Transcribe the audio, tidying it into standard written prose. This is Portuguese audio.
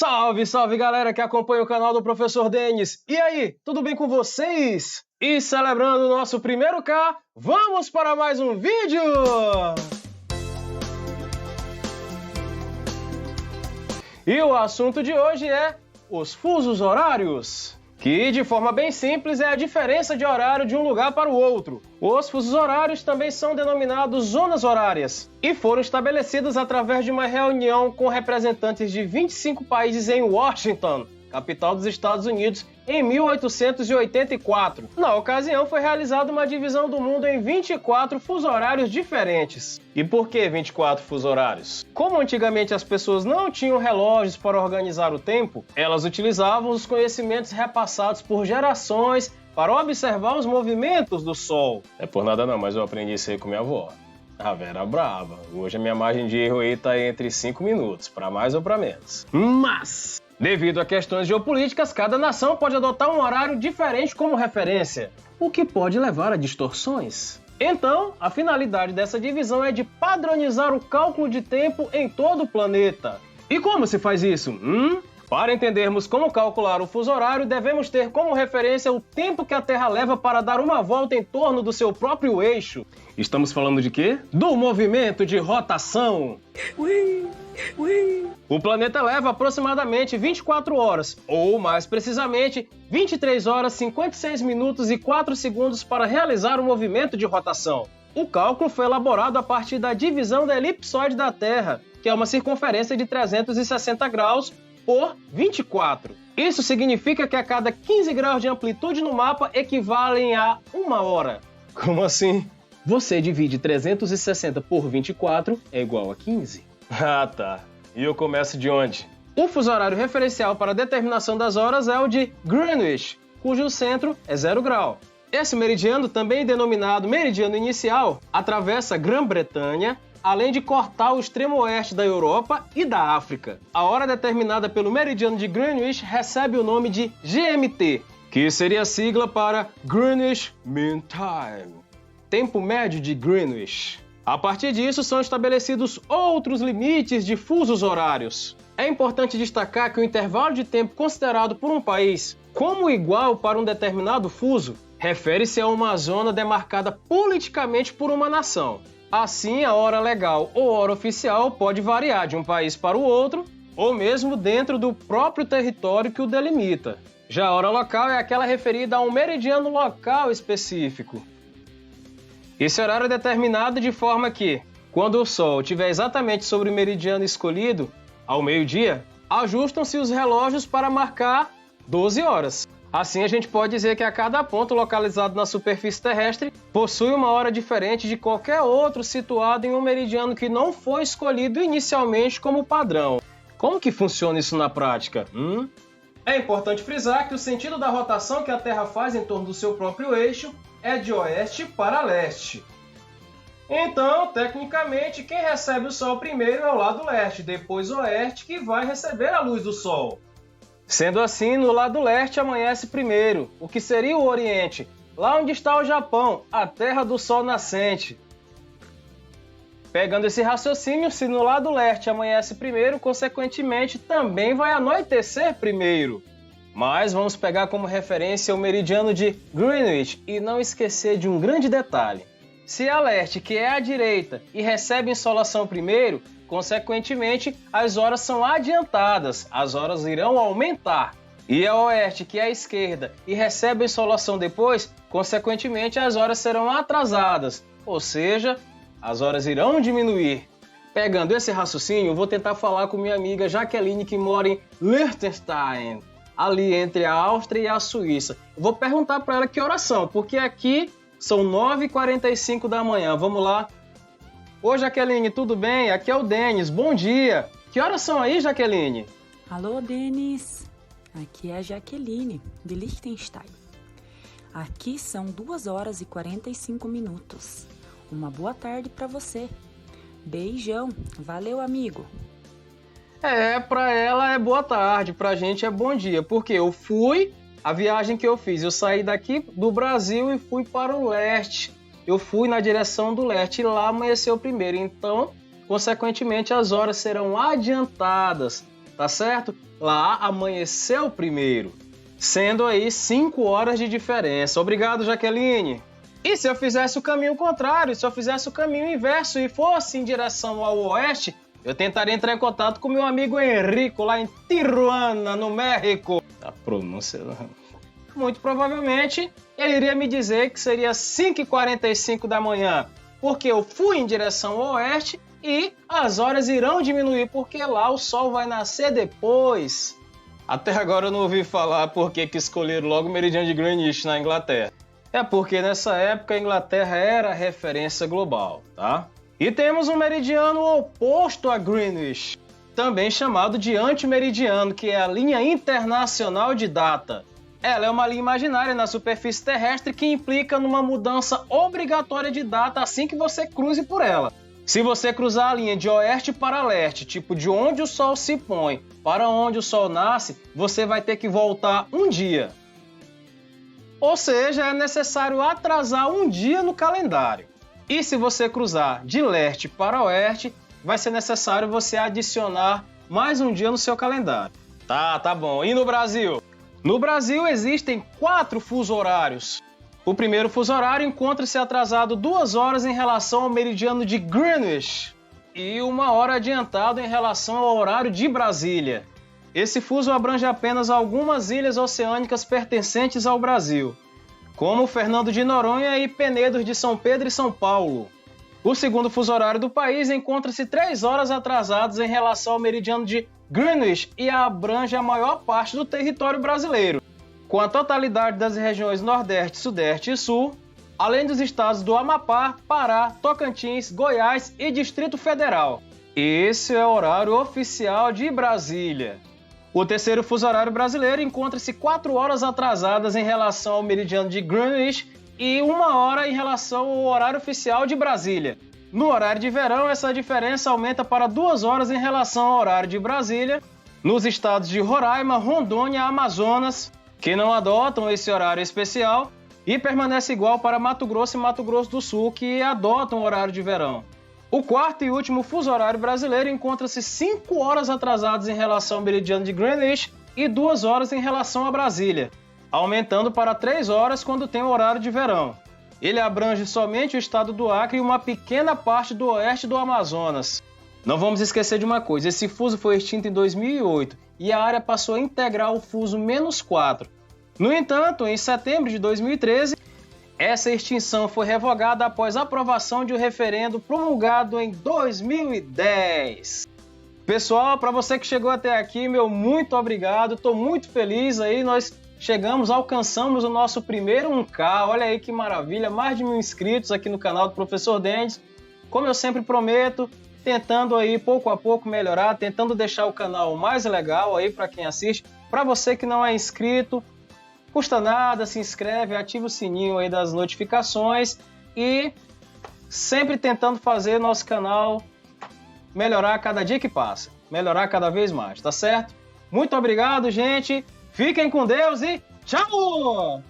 Salve, salve galera que acompanha o canal do Professor Denis. E aí, tudo bem com vocês? E celebrando o nosso primeiro K, vamos para mais um vídeo! E o assunto de hoje é os fusos horários, que de forma bem simples é a diferença de horário de um lugar para o outro. Os fusos horários também são denominados zonas horárias e foram estabelecidos através de uma reunião com representantes de 25 países em Washington, capital dos Estados Unidos, em 1884. Na ocasião, foi realizada uma divisão do mundo em 24 fusos horários diferentes. E por que 24 fusos horários? Como antigamente as pessoas não tinham relógios para organizar o tempo, elas utilizavam os conhecimentos repassados por gerações para observar os movimentos do Sol. É por nada não, mas eu aprendi isso aí com minha avó. A Vera era brava. Hoje a minha margem de erro aí tá entre 5 minutos, para mais ou para menos. Mas devido a questões geopolíticas, cada nação pode adotar um horário diferente como referência, o que pode levar a distorções. Então, a finalidade dessa divisão é de padronizar o cálculo de tempo em todo o planeta. E como se faz isso? Para entendermos como calcular o fuso horário, devemos ter como referência o tempo que a Terra leva para dar uma volta em torno do seu próprio eixo. Estamos falando de quê? Do movimento de rotação. O planeta leva aproximadamente 24 horas, ou mais precisamente, 23 horas, 56 minutos e 4 segundos para realizar o movimento de rotação. O cálculo foi elaborado a partir da divisão da elipsoide da Terra, que é uma circunferência de 360 graus por 24. Isso significa que a cada 15 graus de amplitude no mapa equivalem a 1 hora. Como assim? Você divide 360 por 24 é igual a 15. Ah, tá. E eu começo de onde? O fuso horário referencial para a determinação das horas é o de Greenwich, cujo centro é 0 grau. Esse meridiano, também denominado meridiano inicial, atravessa Grã-Bretanha, além de cortar o extremo oeste da Europa e da África. A hora determinada pelo meridiano de Greenwich recebe o nome de GMT, que seria a sigla para Greenwich Mean Time, tempo médio de Greenwich. A partir disso, são estabelecidos outros limites de fusos horários. É importante destacar que o intervalo de tempo considerado por um país como igual para um determinado fuso refere-se a uma zona demarcada politicamente por uma nação. Assim, a hora legal ou hora oficial pode variar de um país para o outro, ou mesmo dentro do próprio território que o delimita. Já a hora local é aquela referida a um meridiano local específico. Esse horário é determinado de forma que, quando o Sol estiver exatamente sobre o meridiano escolhido, ao meio-dia, ajustam-se os relógios para marcar 12 horas. Assim, a gente pode dizer que a cada ponto localizado na superfície terrestre possui uma hora diferente de qualquer outro situado em um meridiano que não foi escolhido inicialmente como padrão. Como que funciona isso na prática? É importante frisar que o sentido da rotação que a Terra faz em torno do seu próprio eixo é de oeste para leste. Então, tecnicamente, quem recebe o Sol primeiro é o lado leste, depois o oeste, que vai receber a luz do Sol. Sendo assim, no lado leste amanhece primeiro, o que seria o Oriente, lá onde está o Japão, a terra do sol nascente. Pegando esse raciocínio, se no lado leste amanhece primeiro, consequentemente também vai anoitecer primeiro. Mas vamos pegar como referência o meridiano de Greenwich e não esquecer de um grande detalhe. Se a leste, que é a direita, e recebe insolação primeiro, consequentemente, as horas são adiantadas, as horas irão aumentar. E a oeste, que é a esquerda, e recebe a insolação depois, consequentemente, as horas serão atrasadas, ou seja, as horas irão diminuir. Pegando esse raciocínio, eu vou tentar falar com minha amiga Jaqueline, que mora em Liechtenstein, ali entre a Áustria e a Suíça. Eu vou perguntar para ela que horas são, porque aqui são 9h45 da manhã. Vamos lá. Oi, Jaqueline, tudo bem? Aqui é o Denis. Bom dia. Que horas são aí, Jaqueline? Alô, Denis. Aqui é a Jaqueline, de Liechtenstein. Aqui são 2h45. Uma boa tarde para você. Beijão. Valeu, amigo. Pra ela é boa tarde, pra gente é bom dia. Porque a viagem que eu fiz, eu saí daqui do Brasil e fui para o leste. Eu fui na direção do leste e lá amanheceu primeiro. Então, consequentemente, as horas serão adiantadas. tá certo? Lá amanheceu primeiro, sendo aí 5 horas de diferença. Obrigado, Jaqueline. E se eu fizesse o caminho contrário, se eu fizesse o caminho inverso e fosse em direção ao oeste, eu tentaria entrar em contato com meu amigo Henrico, lá em Tijuana, no México. A pronúncia... Muito provavelmente, ele iria me dizer que seria 5h45 da manhã, porque eu fui em direção ao oeste e as horas irão diminuir, porque lá o sol vai nascer depois. Até agora eu não ouvi falar por que escolheram logo o meridiano de Greenwich na Inglaterra. É porque nessa época a Inglaterra era a referência global, tá? E temos um meridiano oposto a Greenwich, também chamado de antimeridiano, que é a linha internacional de data. Ela é uma linha imaginária na superfície terrestre que implica numa mudança obrigatória de data assim que você cruze por ela. Se você cruzar a linha de oeste para leste, tipo de onde o sol se põe para onde o sol nasce, você vai ter que voltar um dia. Ou seja, é necessário atrasar um dia no calendário. E se você cruzar de leste para oeste, vai ser necessário você adicionar mais um dia no seu calendário. Tá bom. E no Brasil? No Brasil existem 4 fuso horários. O primeiro fuso horário encontra-se atrasado 2 horas em relação ao meridiano de Greenwich e 1 hora adiantado em relação ao horário de Brasília. Esse fuso abrange apenas algumas ilhas oceânicas pertencentes ao Brasil, como Fernando de Noronha e Penedos de São Pedro e São Paulo. O segundo fuso horário do país encontra-se 3 horas atrasados em relação ao meridiano de Greenwich e abrange a maior parte do território brasileiro, com a totalidade das regiões Nordeste, Sudeste e Sul, além dos estados do Amapá, Pará, Tocantins, Goiás e Distrito Federal. Esse é o horário oficial de Brasília. O terceiro fuso horário brasileiro encontra-se 4 horas atrasadas em relação ao meridiano de Greenwich e 1 hora em relação ao horário oficial de Brasília. No horário de verão, essa diferença aumenta para 2 horas em relação ao horário de Brasília, nos estados de Roraima, Rondônia e Amazonas, que não adotam esse horário especial, e permanece igual para Mato Grosso e Mato Grosso do Sul, que adotam o horário de verão. O quarto e último fuso horário brasileiro encontra-se 5 horas atrasados em relação ao meridiano de Greenwich e 2 horas em relação a Brasília, aumentando para 3 horas quando tem o horário de verão. Ele abrange somente o estado do Acre e uma pequena parte do oeste do Amazonas. Não vamos esquecer de uma coisa, esse fuso foi extinto em 2008 e a área passou a integrar o fuso -4. No entanto, em setembro de 2013, essa extinção foi revogada após a aprovação de um referendo promulgado em 2010. Pessoal, para você que chegou até aqui, meu muito obrigado, estou muito feliz aí, nós alcançamos o nosso primeiro 1K, olha aí que maravilha, mais de 1.000 inscritos aqui no canal do Professor Dendes. Como eu sempre prometo, tentando aí pouco a pouco melhorar, tentando deixar o canal mais legal aí para quem assiste. Para você que não é inscrito, custa nada, se inscreve, ativa o sininho aí das notificações e sempre tentando fazer nosso canal melhorar cada dia que passa, melhorar cada vez mais, tá certo? Muito obrigado, gente! Fiquem com Deus e tchau!